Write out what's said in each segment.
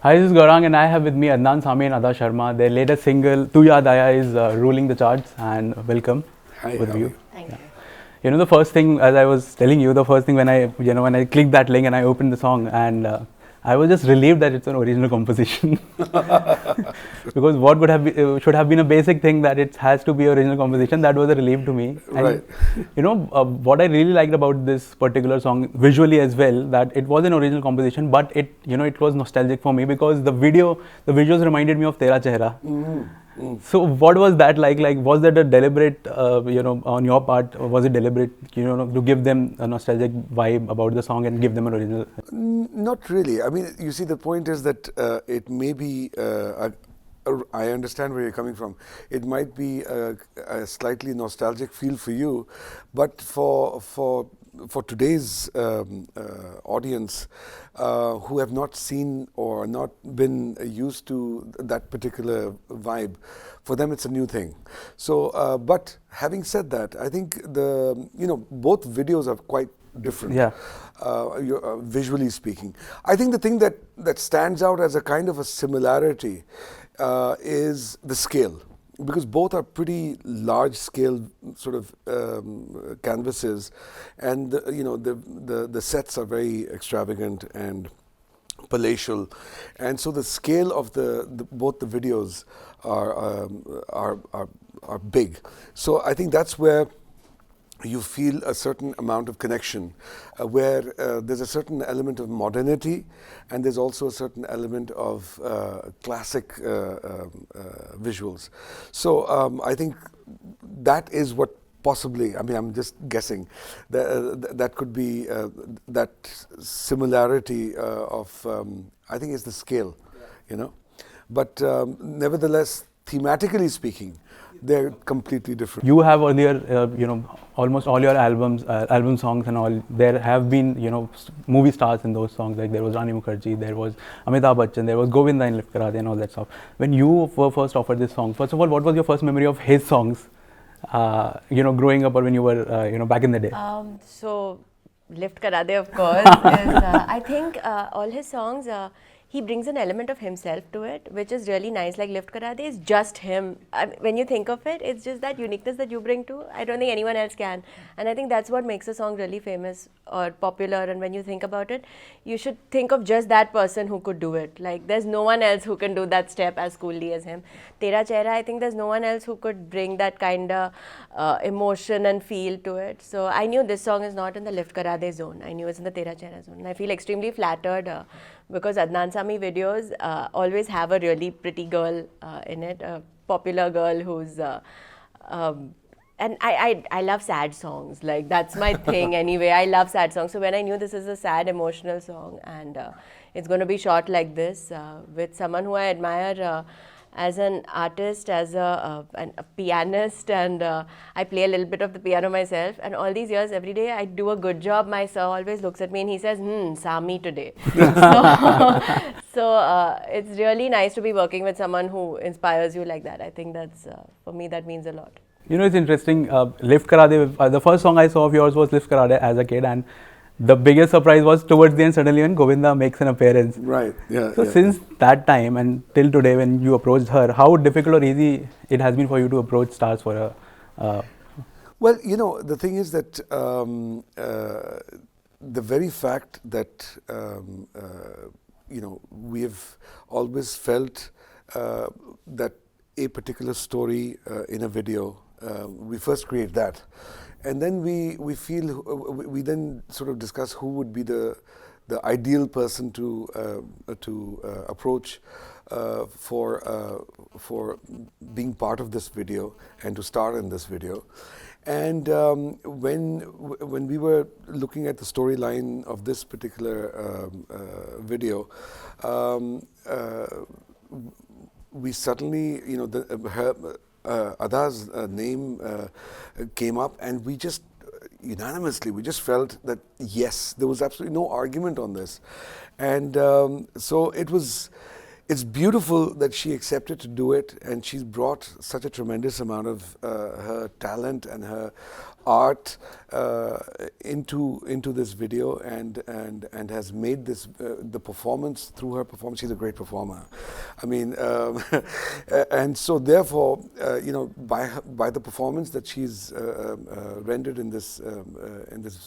Hi, this is Gaurang and I have with me Adnan Sami and Adah Sharma. Their latest single, Tu Yaad Aaya, is ruling the charts, and welcome. Hi, Both how of are you. you? Thank you. You know, the first thing, as I was telling you, the first thing when I clicked that link and I opened the song, and I was just relieved that it's an original composition. Because what would have should have been a basic thing that it has to be original composition. That was a relief to me. Right. And what I really liked about this particular song, visually as well, that it was an original composition, but it was nostalgic for me because the visuals reminded me of Tera Chehra. So what was that like? Like, was that a deliberate, on your part, or was it deliberate, to give them a nostalgic vibe about the song and give them an original? Not really. I mean, you see, the point is that it may be, I understand where you're coming from. It might be a slightly nostalgic feel for you, but for today's audience who have not seen or not been used to that particular vibe, for them it's a new thing. So, but having said that, I think both videos are quite different. Yeah. Visually speaking, I think the thing that stands out as a kind of a similarity is the scale, because both are pretty large scale sort of canvases, and the sets are very extravagant and palatial, and so the scale of both the videos are big. So I think that's where you feel a certain amount of connection, where there's a certain element of modernity, and there's also a certain element of classic visuals. So I think that is what possibly, I mean, I'm just guessing, that could be that similarity of, I think it's the scale, But nevertheless, thematically speaking, they're completely different. You have earlier, almost all your album songs and all, there have been, movie stars in those songs. Like there was Rani Mukherjee, there was Amitabh Bachchan, there was Govinda in Lift Kara De and all that stuff. When you were first offered this song, first of all, what was your first memory of his songs, growing up or when you were, back in the day? So, Lift Kara De, of course, is, I think all his songs, he brings an element of himself to it, which is really nice. Like Lift Kara De is just him. When you think of it, it's just that uniqueness that you bring to. I don't think anyone else can. And I think that's what makes a song really famous or popular. And when you think about it, you should think of just that person who could do it. Like there's no one else who can do that step as coolly as him. Tera Chehra, I think there's no one else who could bring that kind of emotion and feel to it. So I knew this song is not in the Lift Kara De zone. I knew it's in the Tera Chehra zone. And I feel extremely flattered because Adnan Sami videos always have a really pretty girl in it, a popular girl who's and I love sad songs. Like that's my thing anyway. I love sad songs. So when I knew this is a sad emotional song and it's going to be shot like this with someone who I admire as an artist, as a pianist, and I play a little bit of the piano myself. And all these years, every day I do a good job. My sir always looks at me and he says, Sami today. So it's really nice to be working with someone who inspires you like that. I think that's, for me, that means a lot. It's interesting. Lift Kara De, the first song I saw of yours was Lift Kara De as a kid, and the biggest surprise was towards the end, suddenly when Govinda makes an appearance. Right, yeah. So since that time and till today when you approached her, how difficult or easy it has been for you to approach stars for a... Well, the thing is that the very fact that, we have always felt that a particular story in a video, we first create that. And then we feel, we then sort of discuss who would be the ideal person to approach for being part of this video and to star in this video. And when we were looking at the storyline of this particular video, we suddenly, Adah's name came up, and we just unanimously, we just felt that yes, there was absolutely no argument on this. And so it's beautiful that she accepted to do it, and she's brought such a tremendous amount of her talent and her art into this video and has made this the performance. Through her performance, she's a great performer. I mean, and so therefore, you know, by the performance that she's rendered in this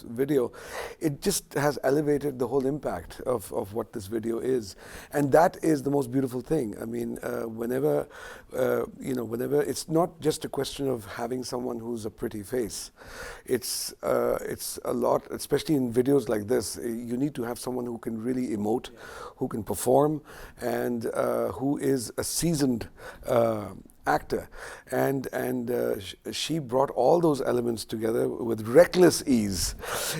video, it just has elevated the whole impact of what this video is, and that is the most beautiful thing. I mean, whenever you know, whenever it's not just a question of having someone who's a pretty face. It's a lot, especially in videos like this. You need to have someone who can really emote, who can perform, and who is a seasoned actor. And she brought all those elements together with reckless ease.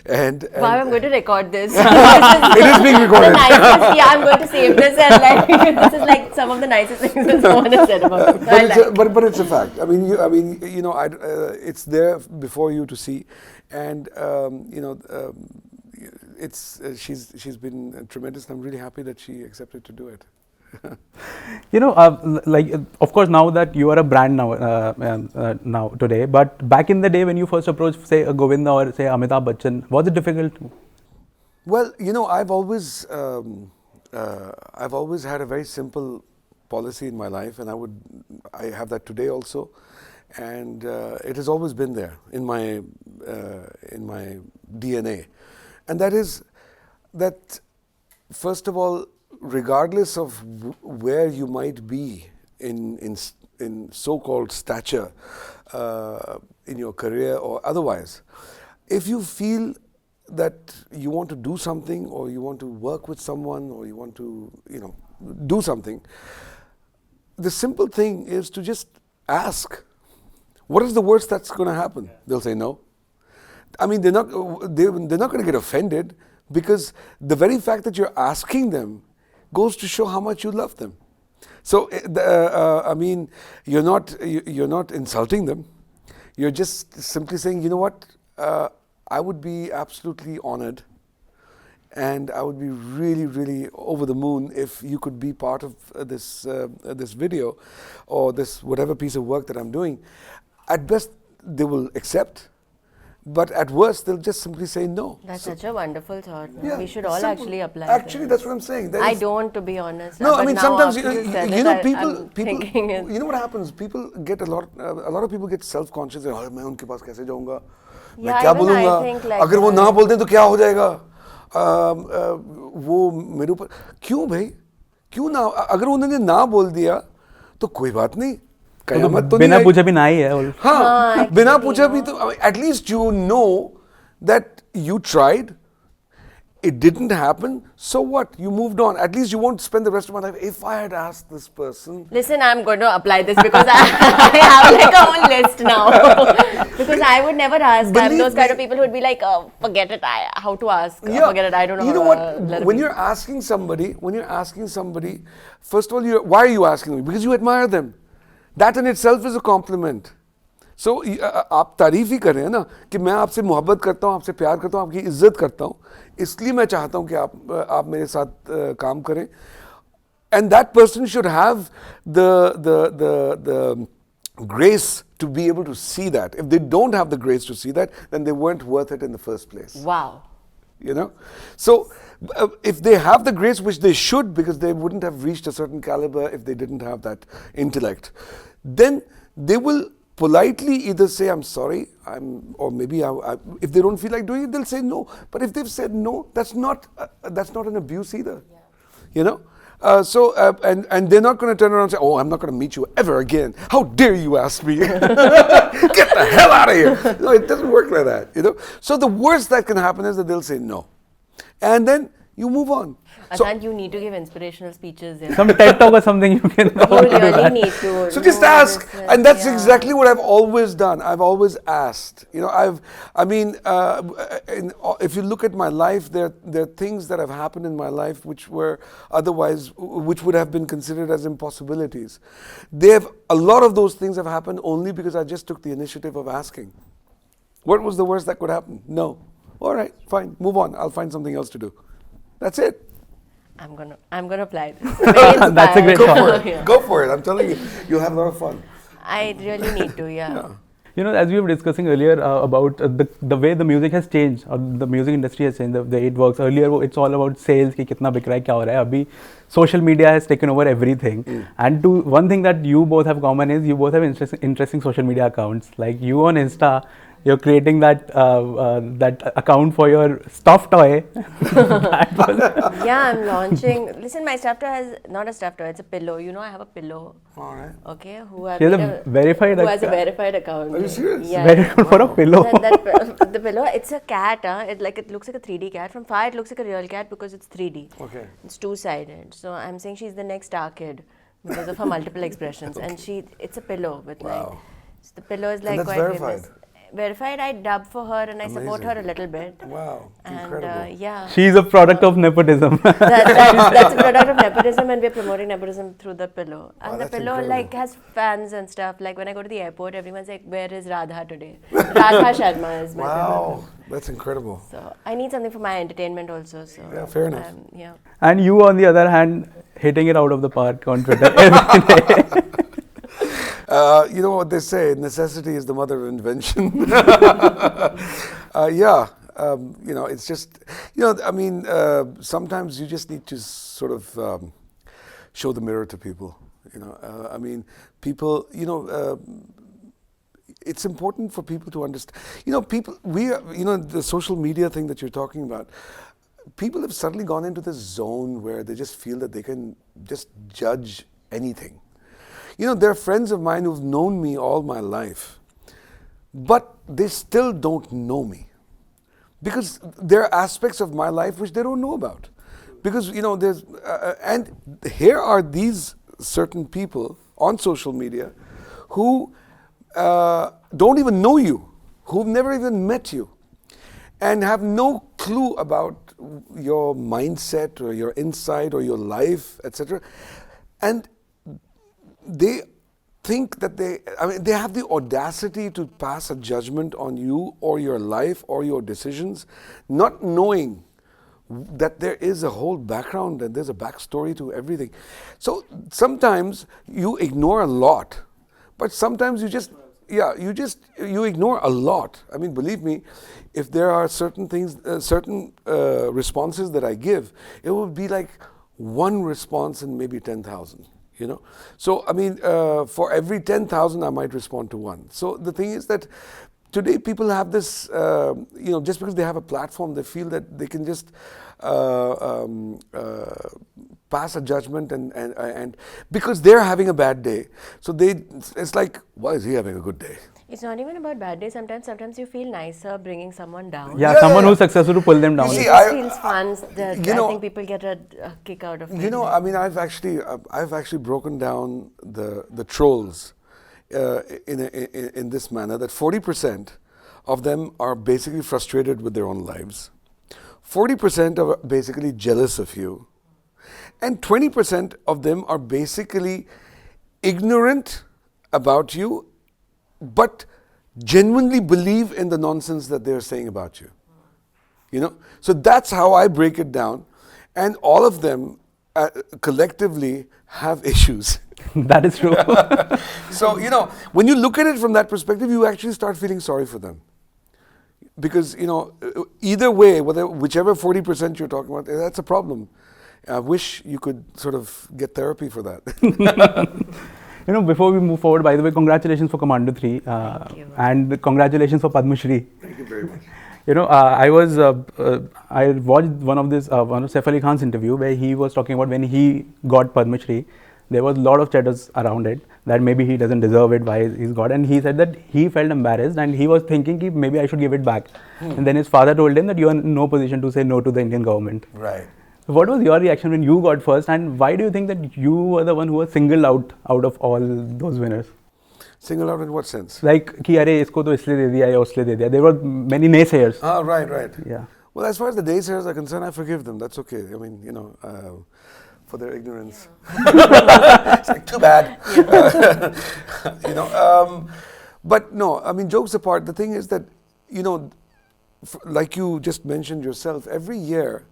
And wow, I'm going to record this. It is being recorded. Yeah, I'm going to save this, and like this is like some of the nicest things that someone has said about me. But it's a fact. I mean, you know, it's there before you to see, and you know, she's been tremendous. I'm really happy that she accepted to do it. You know, like, of course, now that you are a brand now today, but back in the day when you first approached, say, a Govinda or say Amitabh Bachchan, was it difficult? Well, you know, I've always had a very simple policy in my life, and I have that today also, and it has always been there in my DNA, and that is that, first of all, regardless of where you might be in so-called stature in your career or otherwise, if you feel that you want to do something, or you want to work with someone, or you want to, you know, do something, the simple thing is to just ask. What is the worst that's going to happen? They'll say no. I mean, they're not going to get offended, because the very fact that you're asking them goes to show how much you love them. So, I mean, you're not insulting them. You're just simply saying, you know what, I would be absolutely honored, and I would be really, really over the moon if you could be part of this video, or this whatever piece of work that I'm doing. At best, they will accept. But at worst, they'll just simply say no. That's such a wonderful thought. Yeah, we should all simple. actually apply Actually, this. that's what I'm saying. I don't, to be honest. No, I but mean, now sometimes after you said you know, it, people. Thinking You know what happens? People get a lot of people get self-conscious. Oh, मैं उनके पास कैसे जाऊँगा? मैं क्या बोलूँगा? like अगर वो ना बोलते तो क्या हो जाएगा? वो मेरे ऊपर क्यों भाई? क्यों ना? अगर उन्होंने ना बोल दिया तो कोई बात नहीं. बिना पूछे भी ना ही है. हाँ, बिना पूछे भी तो at least you know that you tried, it didn't happen, so what? You moved on. At least you won't spend the rest of my life. If I had asked this person... Listen, I'm going to apply this, because I have like a whole list now. Because I would never ask. I'm those kind of people who would be like, oh, forget it, how to ask, forget it, I don't know. You know what, when you're asking somebody, first of all, why are you asking them? Because you admire them. That in itself is a compliment. So, आप तारीफ ही कर रहे हैं ना कि मैं आपसे मोहब्बत करता हूँ, आपसे प्यार करता हूँ, आपकी इज्जत करता हूँ, इसलिए मैं चाहता हूँ कि आप मेरे साथ काम करें. And that person should have the grace to be able to see that. If they don't have the grace to see that, then they weren't worth it in the first place. Wow. You know? So, if they have the grace, which they should, because they wouldn't have reached a certain caliber if they didn't have that intellect, then they will politely either say, I'm sorry, or maybe if they don't feel like doing it, they'll say no. But if they've said no, that's not an abuse either. Yeah. You know? And they're not going to turn around and say, oh, I'm not going to meet you ever again. How dare you ask me? Get the hell out of here. No, it doesn't work like that. You know? So the worst that can happen is that they'll say no. And then you move on. Adnan, you need to give inspirational speeches. Yeah. Some TED talk or something you can You really need to. So just ask. And that's exactly what I've always done. I've always asked. You know, if you look at my life, there are things that have happened in my life which would have been considered as impossibilities. A lot of those things have happened only because I just took the initiative of asking. What was the worst that could happen? No. All right, fine, move on. I'll find something else to do. That's it. I'm gonna apply this. That's a great Go for it. Go for it. I'm telling you, you'll have a lot of fun. I really need to, yeah. You know, as we were discussing earlier about the way the music has changed, or the music industry has changed, the way it works. Earlier, it's all about sales, कि कितना बिक रहा है, क्या हो रहा है. अभी social media has taken over everything. And one thing that you both have common is you both have interesting social media accounts. Like you on Insta, you're creating that account for your stuffed toy. Yeah, I'm launching. Listen, my stuffed toy has not a stuffed toy. It's a pillow. You know, I have a pillow. All right. Okay, who She has a verified who has a account. verified account. Are you serious? Yeah. Very good for a pillow. The pillow. It's a cat. It looks like a 3D cat. From far, it looks like a real cat because it's 3D. Okay. It's two-sided. So I'm saying she's the next star kid because of her multiple expressions, and it's a pillow with like. So the pillow is like And that's quite verified. famous. Verified, I dub for her and I support her a Amazing. little bit. Wow. And Incredible. yeah. She's a product of nepotism. That's a product of nepotism, and we're promoting nepotism through the pillow. And the that's pillow incredible. like has fans and stuff. Like when I go to the airport, everyone's like, "Where is Radha today?" Radha Sharma is my pillow. Wow. That's incredible. So I need something for my entertainment also. So Yeah, fair enough. Yeah. And you, on the other hand, hitting it out of the park on Twitter every day. You know what they say, necessity is the mother of invention. Yeah, you know, it's just, you know, I mean, sometimes you just need to sort of show the mirror to people, you know. I mean, people, you know, it's important for people to understand, you know, you know, the social media thing that you're talking about, people have suddenly gone into this zone where they just feel that they can just judge anything. You know, there are friends of mine who've known me all my life, but they still don't know me. Because there are aspects of my life which they don't know about. Because, you know, and here are these certain people on social media who don't even know you, who've never even met you, and have no clue about your mindset or your insight or your life, etc. And they think that they have the audacity to pass a judgment on you or your life or your decisions, not knowing that there is a whole background and there's a backstory to everything. So sometimes you ignore a lot, but sometimes you ignore a lot. I mean, believe me, if there are certain things, responses that I give, it would be like one response in maybe 10,000. You know, so I mean, for every 10,000, I might respond to one. So the thing is that today people have this, you know, just because they have a platform, they feel that they can just pass a judgment and because they're having a bad day, so it's like, why is he having a good day? It's not even about bad days. Sometimes you feel nicer bringing someone down. Yeah, someone who's successful to pull them down. You It see, just feels fun. That you know, I think people get a kick out of it. You know, I mean, I've actually broken down the trolls in this manner, that 40% of them are basically frustrated with their own lives, 40% are basically jealous of you, and 20% of them are basically ignorant about you, but genuinely believe in the nonsense that they're saying about you. You know, so that's how I break it down, and all of them collectively have issues. That is true. So, you know, when you look at it from that perspective, you actually start feeling sorry for them. Because, you know, either way, whichever 40% you're talking about, that's a problem. I wish you could sort of get therapy for that. You know, before we move forward, by the way, congratulations for Commando 3. Thank you. And congratulations for Padma Shri. Thank you very much. You know, I watched one of Saif Ali Khan's interview where he was talking about when he got Padma Shri, there was a lot of chatters around it that maybe he doesn't deserve it, why he's got, and he said that he felt embarrassed and he was thinking ki maybe I should give it back. And then his father told him that you are in no position to say no to the Indian government. Right. What was your reaction when you got first, and why do you think that you were the one who was singled out of all those winners? Singled out in what sense? Like, ki arey isko to isliye de diya ya usliye de diya. There were many naysayers. Ah, right. Yeah. Well, as far as the naysayers are concerned, I forgive them. That's okay. I mean, you know, for their ignorance. It's like, too bad. You know, but no, I mean, jokes apart, the thing is that, you know, like you just mentioned yourself, every year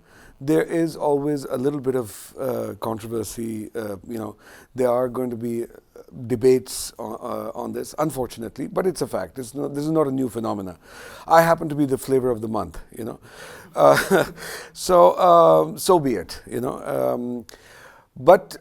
there is always a little bit of controversy. There are going to be debates on this, unfortunately, but it's a fact. This is not a new phenomena. I happen to be the flavor of the month, so be it, But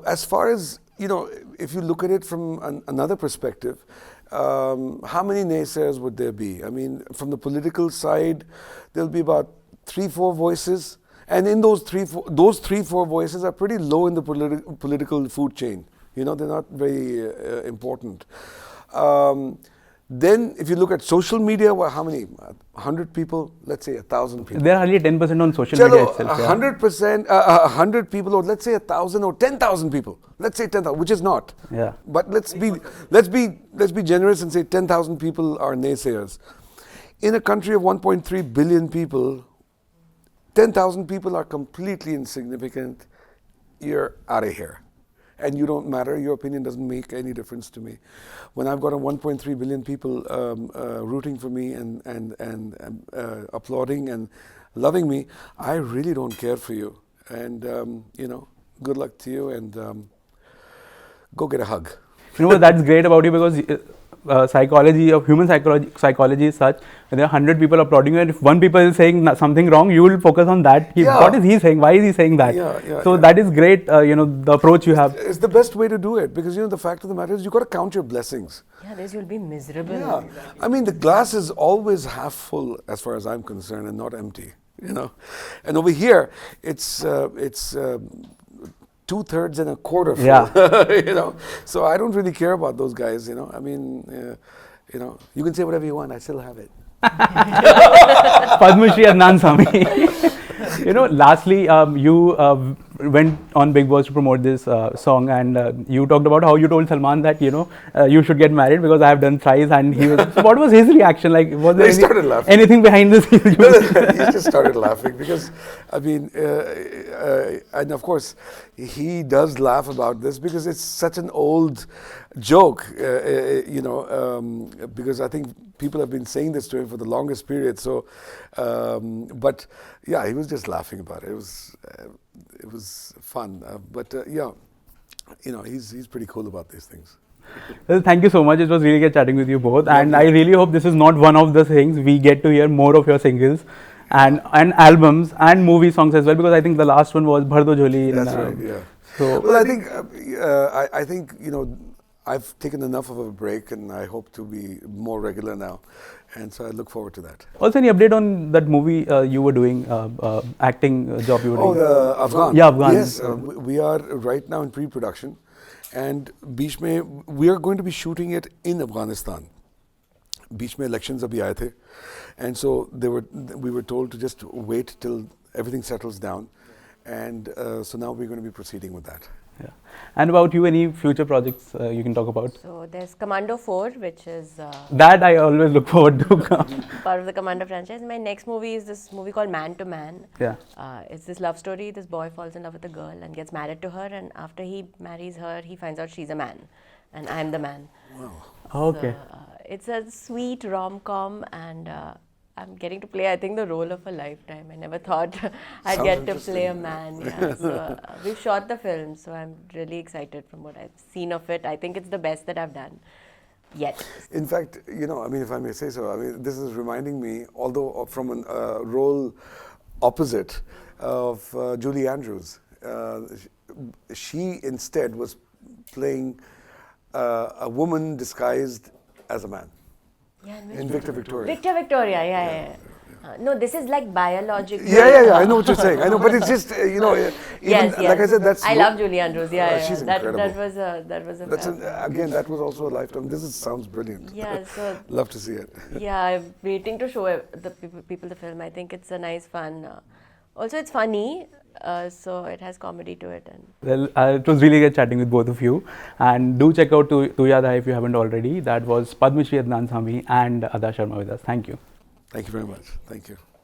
as far as, if you look at it from another perspective, how many naysayers would there be? I mean, from the political side, there'll be about 3-4 voices. And in those 3-4 voices are pretty low in the political food chain. They're not very important. Then, if you look at social media, well, how many? 100 people? Let's say 1,000 people. There are hardly 10% on social media itself. 100%, 100 people, or let's say 1,000 or 10,000 people. Let's say 10,000, which is not. Yeah. But let's be generous and say 10,000 people are naysayers. In a country of 1.3 billion people, 10,000 people are completely insignificant. You're out of here. And you don't matter. Your opinion doesn't make any difference to me. When I've got a 1.3 billion people rooting for me and applauding and loving me, I really don't care for you. And, good luck to you, and go get a hug. That's great about you, because psychology of human psychology is such, when there are 100 people applauding you, and if one people is saying something wrong, you will focus on that. What is he saying? Why is he saying that? So that is great, the approach you have. It's the best way to do it, because the fact of the matter is, you've got to count your blessings. Yeah, otherwise you'll be miserable. Yeah. I mean, the glass is always half full as far as I'm concerned, and not empty. And over here, it's 2/3 and a quarter full. Yeah. So I don't really care about those guys. I mean, you can say whatever you want. I still have it. Padma Shri Adnan Sami. Lastly, you went on Big Boss to promote this song, and you talked about how you told Salman that you should get married because I have done thrice, and he was. So what was his reaction like? Was there started laughing. Anything behind the scenes? He just started laughing because, I mean, and of course, he does laugh about this because it's such an old joke, because I think people have been saying this to him for the longest period. So, but yeah, he was just laughing about it. It was fun. He's pretty cool about these things. Well, thank you so much. It was really good chatting with you both, and I really hope this is not one of the things we get to hear more of your singles and albums and movie songs as well, because I think the last one was Bhar Do Jholi. That's right. Yeah. So well, I think I've taken enough of a break, and I hope to be more regular now, and so I look forward to that. Also, any update on that movie you were doing, acting job you were doing? Oh, the Afghan. Yeah, Afghan. Yes, we are right now in pre-production, and बीच में we are going to be shooting it in Afghanistan. बीच में elections अभी आए थे, and so we were told to just wait till everything settles down, and so now we're going to be proceeding with that. Yeah. And about you, any future projects you can talk about? So there's Commando 4, which is that I always look forward to. part of the Commando franchise. My next movie is this movie called Man to Man. Yeah. It's this love story. This boy falls in love with a girl and gets married to her, and after he marries her, he finds out she's a man, and I'm the man. Wow. Okay. So, it's a sweet rom-com, and I'm getting to play, I think, the role of a lifetime. I never thought I'd get to play a man. Yeah. So we've shot the film, so I'm really excited from what I've seen of it. I think it's the best that I've done yet. In fact, I mean, if I may say so, I mean, this is reminding me, although from a role opposite of Julie Andrews. She instead was playing a woman disguised as a man. Yeah, in Victor Victoria. Victor Victoria, yeah. No, this is like biological. Yeah. I know what you're saying. I know, but it's just even, yes. like I said, that's. I love Julie Andrews. Yeah. She's incredible. That was a. Again, that was also a lifetime. Sounds brilliant. Yeah. So. Love to see it. Yeah, I'm waiting to show the people the film. I think it's a nice fun. Also, it's funny. So it has comedy to it. Well, it was really good chatting with both of you, and do check out Tu Yaad Aaya if you haven't already. That was Padma Shri Adnan Sami and Adah Sharma with us. Thank you. Thank you very much. Thank you.